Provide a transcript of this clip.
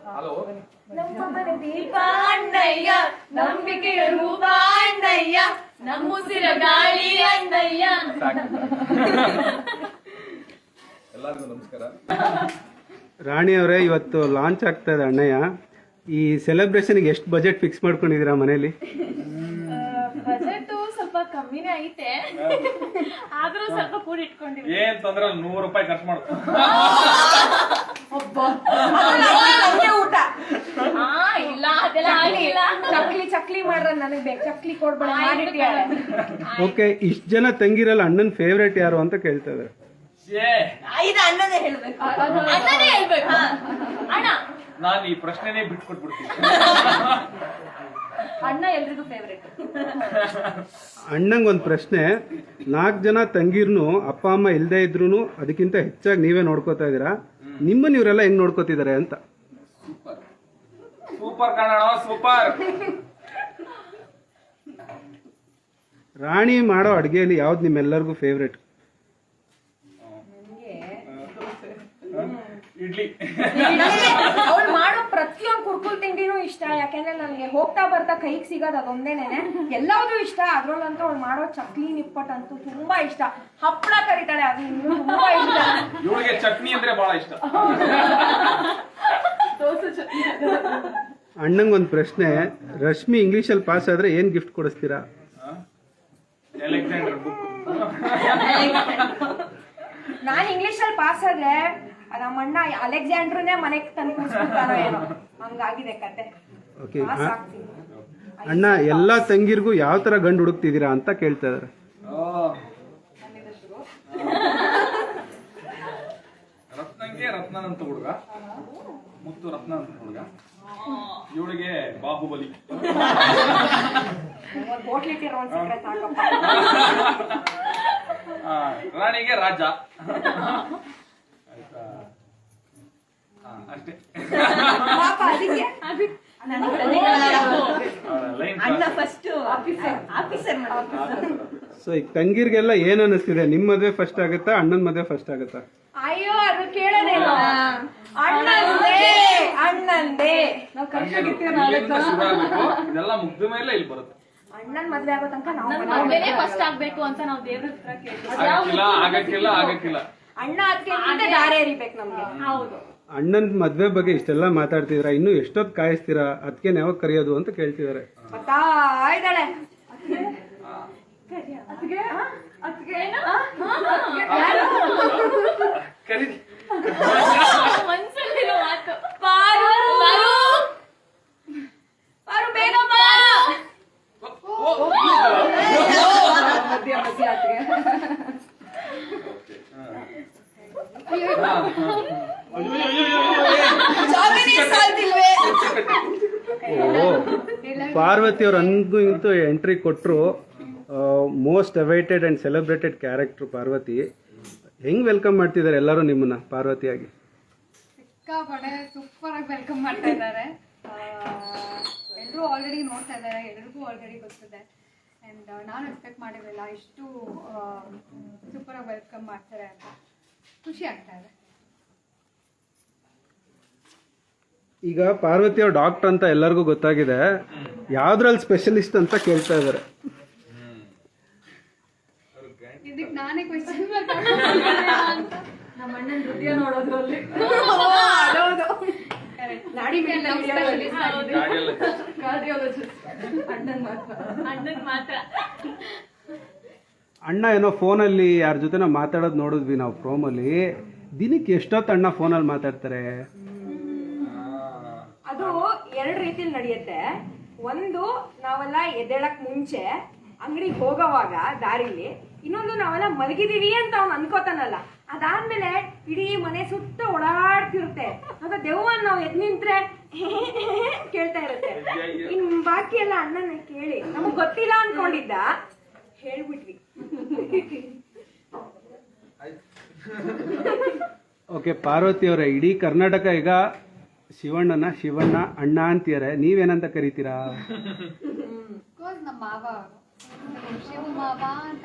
Hello. ನಮ್ಮ ಮನೆ ದೀಪ ಅಣ್ಣಯ್ಯ, ನಂಬಿಕೆಯ ರೂಪ ಅಣ್ಣಯ್ಯ, ನಮ್ಮುಸಿರ ಗಾಳಿ ಅಣ್ಣಯ್ಯ. ಎಲ್ಲರಿಗೂ ನಮಸ್ಕಾರ. ರಾಣಿ ಅವರೇ, ಇವತ್ತು ಲಾಂಚ್ ಆಗ್ತಾ ಇದೆ ಅಣ್ಣಯ್ಯ. ಈ ಸೆಲೆಬ್ರೇಷನ್ಗೆ ಎಷ್ಟು ಬಜೆಟ್ ಫಿಕ್ಸ್ ಮಾಡ್ಕೊಂಡಿದ್ದೀರಾ ಮನೇಲಿ? ಬಜೆಟ್ ಸ್ವಲ್ಪ ಕಮ್ಮಿನೇ ಐತೆ, ಆದ್ರೂ ಸ್ವಲ್ಪ ಕೂಡ ಇಟ್ಕೊಂಡಿವಿ. ಏನ್ ತೊಂದ್ರೆ ₹100 ಖರ್ಚು ಮಾಡ್ಕೊ. ಊಟ ಇಲ್ಲ, ಅದೆಲ್ಲ ಆಗಿಲ್ಲ. ಚಕ್ಲಿ ಮಾಡ್ರ, ನನಗೆ ಬೇಕು ಚಕ್ಲಿ ಕೊಡ್ಬೇಡ. ಓಕೆ, ಇಷ್ಟು ಜನ ತಂಗಿರಲ್ಲ, ಅಣ್ಣನ ಫೇವ್ರೇಟ್ ಯಾರು ಅಂತ ಕೇಳ್ತಾ ಇದ್ದಾರೆ. ಅಣ್ಣನೇ ಹೇಳ್ಬೇಕು. ಅಣ್ಣನೇ ಹೇಳ್ಬೇಕು. ಅಣ್ಣ, ನಾನು ಈ ಪ್ರಶ್ನೆನೇ ಬಿಟ್ಕೊಟ್ಬಿಡ್ತೀನಿ. ಅಣ್ಣ ಎಲ್ರಿಗೂ ಫೇವ್ರೇಟ್. ಅಣ್ಣಂಗೆ ಒಂದು ಪ್ರಶ್ನೆ. 4 ಜನ ತಂಗಿರ್ನು ಅಪ್ಪ ಅಮ್ಮ ಇಲ್ಲದೆ ಇದ್ರು ಅದಕ್ಕಿಂತ ಹೆಚ್ಚಾಗಿ ನೀವೇ ನೋಡ್ಕೋತಾ ಇದ್ದೀರಾ. ನಿಮ್ಮನ್ನ ಇವರೆಲ್ಲ ಹೆಂಗ್ ನೋಡ್ಕೋತಿದ್ದಾರೆ ಅಂತ? Super Kannada, super. ರಾಣಿ ಮಾಡೋ ಅಡುಗೆಯಲ್ಲಿ ಯಾವ್ದು ನಿಮ್ಮೆಲ್ಲರಿಗೂ ಫೇವ್ರೇಟ್? ಇಡ್ಲಿ. ಅವ್ಳು ಮಾಡೋ ಪ್ರತಿಯೊಂದು ಕುರ್ಕುಲ್ ತಿಂಡಿನೂ ಇಷ್ಟ. ಯಾಕೆಂದ್ರೆ ನನಗೆ ಹೋಗ್ತಾ ಬರ್ತಾ ಕೈಗೆ ಸಿಗೋದು ಅದೊಂದೇನೆ. ಎಲ್ಲಾವ್ದು ಇಷ್ಟ. ಅದ್ರಲ್ಲಂತೂ ಅವ್ಳು ಮಾಡೋ ಚಕ್ಲಿ ನಿಪ್ಪಟ್ ಅಂತೂ ತುಂಬಾ ಇಷ್ಟ. ಹಪ್ಪಳ ಕರಿತಾಳೆ, ಅದು ಇನ್ನೂ ತುಂಬಾ ಇಷ್ಟ. ಇವಳಿಗೆ ಚಟ್ನಿ ಅಂದ್ರೆ ಬಹಳ ಇಷ್ಟ. ಅಣ್ಣಂಗೆ ಒಂದು ಪ್ರಶ್ನೆ. ರಶ್ಮಿ ಇಂಗ್ಲೀಷಲ್ಲಿ ಪಾಸ್ ಆದ್ರೆ ಏನ್ ಗಿಫ್ಟ್ ಕೊಡಿಸ್ತೀರಾ? Alexander book. ನಾನ್ ಇಂಗ್ಲಿಷಲ್ಲಿ ಪಾಸ್ ಆದ್ರೆ ನಮ್ಮ ಅಣ್ಣ ಅಲೆಕ್ಸಾಂಡ್ರನ್ನೇ ಮನೆಗೆ ತಂದು ಕೂರಿಸ್ಬಿಡ್ತಾನೋ ಏನೋ, ಹಂಗಾಗಿದೆ ಕತೆ. ಓಕೆ, ಪಾಸ್ ಆಗ್ತೀನಿ. ಅಣ್ಣ ಎಲ್ಲಾ ತಂಗಿರ್ಗೂ ಯಾವ ತರ ಗಂಡು ಹುಡುಕ್ತಿದ್ದೀರಾ ಅಂತ ಕೇಳ್ತಾ ಇದಾರೆ. ರತ್ನಂಗೆ ರತ್ನನ್ ಅಂತ ಹುಡುಗ, ಮುತ್ತು ರತ್ನ ಅಂತ ಹುಡುಗ. ಇವಳಿಗೆ ಬಾಹುಬಲಿ. ಹೋಟ್ಲಿಟ್ಟಿರೋ ಒಂದ್ ಸಿಕ್ಕರೆ ಸಾಕಪ್ಪ. ರಾಣಿಗೆ ರಾಜ. ಅಷ್ಟೇ. ಪಾಪ ಅದಕ್ಕೆ ಅಣ್ಣ ಫಸ್ಟ್ ಆಫೀಸರ್. ಸೊ ಈಗ ತಂಗಿರ್ಗೆಲ್ಲ ಏನ್ ಅನಿಸ್ತಿದೆ? ನಿಮ್ ಮದ್ವೆ ಫಸ್ಟ್ ಆಗುತ್ತಾ, ಅಣ್ಣನ್ ಮದ್ವೆ ಫಸ್ಟ್ ಆಗುತ್ತಾ? ಅಯ್ಯೋ, ಅದು ಕೇಳೋದೇನು. ಅಣ್ಣಂದೇ ಅಣ್ಣಂದೇ ನಾವು ಇದೆಲ್ಲ ಮುಗ್ದ ಮೇಲೆ ಇಲ್ಲಿ ಬರುತ್ತೆ. ಅಣ್ಣನ್ ಮದ್ವೆ ಆಗೋ ತನಕ ನಾವು ಫಸ್ಟ್ ಆಗ್ಬೇಕು ಅಂತ ನಾವು ದೇವ್ರ ಹತ್ರ ಆಗಕ್ಕಿಲ್ಲ. ಅಣ್ಣ ಅದಕ್ಕೆ ದಾರಿ ಎರಿಬೇಕು ನಮ್ಗೆ. ಹೌದು. ಅಣ್ಣನ್ ಮದ್ವೆ ಬಗ್ಗೆ ಇಷ್ಟೆಲ್ಲ ಮಾತಾಡ್ತಿದ್ರ, ಇನ್ನು ಎಷ್ಟೊತ್ತು ಕಾಯಿಸ್ತೀರಾ? ಅದಕ್ಕೆ ಯಾವಾಗ ಕರೆಯೋದು ಅಂತ ಕೇಳ್ತಿದಾರೆ. ಗೊತ್ತಾ ಇದ್ದಾಳೆ ಮನ್ಸಲ್ಲಿರೋ ಮಾತು. ಪಾರು ಬೇಗ ಬಾ. ಪಾರ್ವತಿ ಅವ್ರ ಹಂಗೂ ಇಂತೂ ಎಂಟ್ರಿ ಕೊಟ್ಟರು. Most awaited and celebrated character Parvati. ಹೆಂಗ್ ವೆಲ್ಕಮ್ ಮಾಡ್ತಿದ್ದಾರೆ ಎಲ್ಲರೂ ನಿಮ್ಮನ್ನ ಪಾರ್ವತಿಯಾಗಿ? ಸಿಕ್ಕಾಪಟ್ಟೆ ಸೂಪರ್ ಆಗಿ ವೆಲ್ಕಮ್ ಮಾಡ್ತಾ ಇದ್ದಾರೆ. ಎಲ್ಲರೂ ಆಲ್ರೆಡಿ ನೋಡ್ತಾ ಇದ್ದಾರೆ, ಎಲ್ರಿಗೂ ಆಲ್ರೆಡಿ ಗೊತ್ತಿದೆ. ಆ್ಯಂಡ್ ನಾನು ಎಕ್ಸ್ಪೆಕ್ಟ್ ಮಾಡಿರಲಿಲ್ಲ ಇಷ್ಟು ಸೂಪರ್ ಆಗಿ ವೆಲ್ಕಮ್ ಮಾಡ್ತಾರೆ ಅಂತ. ಖುಷಿ ಆಗ್ತಾ ಇದೆ. ಈಗ ಪಾರ್ವತಿ ಅವ್ರ ಡಾಕ್ಟರ್ ಅಂತ ಎಲ್ಲರಿಗೂ ಗೊತ್ತಾಗಿದೆ. ಯಾವ್ದ್ರಲ್ಲಿ ಸ್ಪೆಷಲಿಸ್ಟ್ ಅಂತ ಕೇಳ್ತಾ ಇದ್ದಾರೆ. ಇದಕ್ಕೆ ನಾನೇ ಕ್ವೆಶ್ಚನ್ ನಮ್ಮ ಅಣ್ಣನ ಹೃದಯ ನೋಡೋದ್ರಲ್ಲಿ ನಾಡಿ ಅಣ್ಣನ್ ಮಾತ್ರ. ಅಣ್ಣ ಏನೋ ಫೋನಲ್ಲಿ ಯಾರ ಜೊತೆ ಮಾತಾಡೋದು ನೋಡಿದ್ವಿ ನಾವು ಪ್ರೋಮಲ್ಲಿ. ದಿನಕ್ಕೆ ಎಷ್ಟೊತ್ತು ಅಣ್ಣ ಫೋನಲ್ಲಿ ಮಾತಾಡ್ತಾರೆ? ಅದು 2 ರೀತಿಲಿ ನಡೆಯುತ್ತೆ. ಒಂದು, ನಾವೆಲ್ಲ ಎದ್ದೇಳಕ್ ಮುಂಚೆ ಅಂಗಡಿಗೆ ಹೋಗೋವಾಗ ದಾರಿಲಿ. ಇನ್ನೊಂದು, ನಾವೆಲ್ಲ ಮಲಗಿದೀವಿ ಅಂತ ಅವ್ನು ಅನ್ಕೋತಾನಲ್ಲ, ಅದಾದ್ಮೇಲೆ ಇಡೀ ಮನೆ ಸುತ್ತ ಓಡಾಡ್ತಿರುತ್ತೆ. ಆಗ ದೆವ್ವನ್ ನಾವು ಎದ್ ನಿಂತ್ರೆ ಕೇಳ್ತಾ ಇರುತ್ತೆ. ಇನ್ ಬಾಕಿ ಎಲ್ಲ ಅಣ್ಣನ ಕೇಳಿ ನಮಗ್ ಗೊತ್ತಿಲ್ಲ ಅನ್ಕೊಂಡಿದ್ದ, ಹೇಳ್ಬಿಟ್ವಿ. ಓಕೆ, ಪಾರ್ವತಿ ಅವರೇ, ಇಡೀ ಕರ್ನಾಟಕ ಈಗ ಶಿವಣ್ಣ ಅಣ್ಣ ಅಂತೀರ, ನೀವೇನಂತ ಕರಿತೀರಾ? ನಮ್ಮ ಮಾವ ಶಿವ ಮಾವ ಅಂತ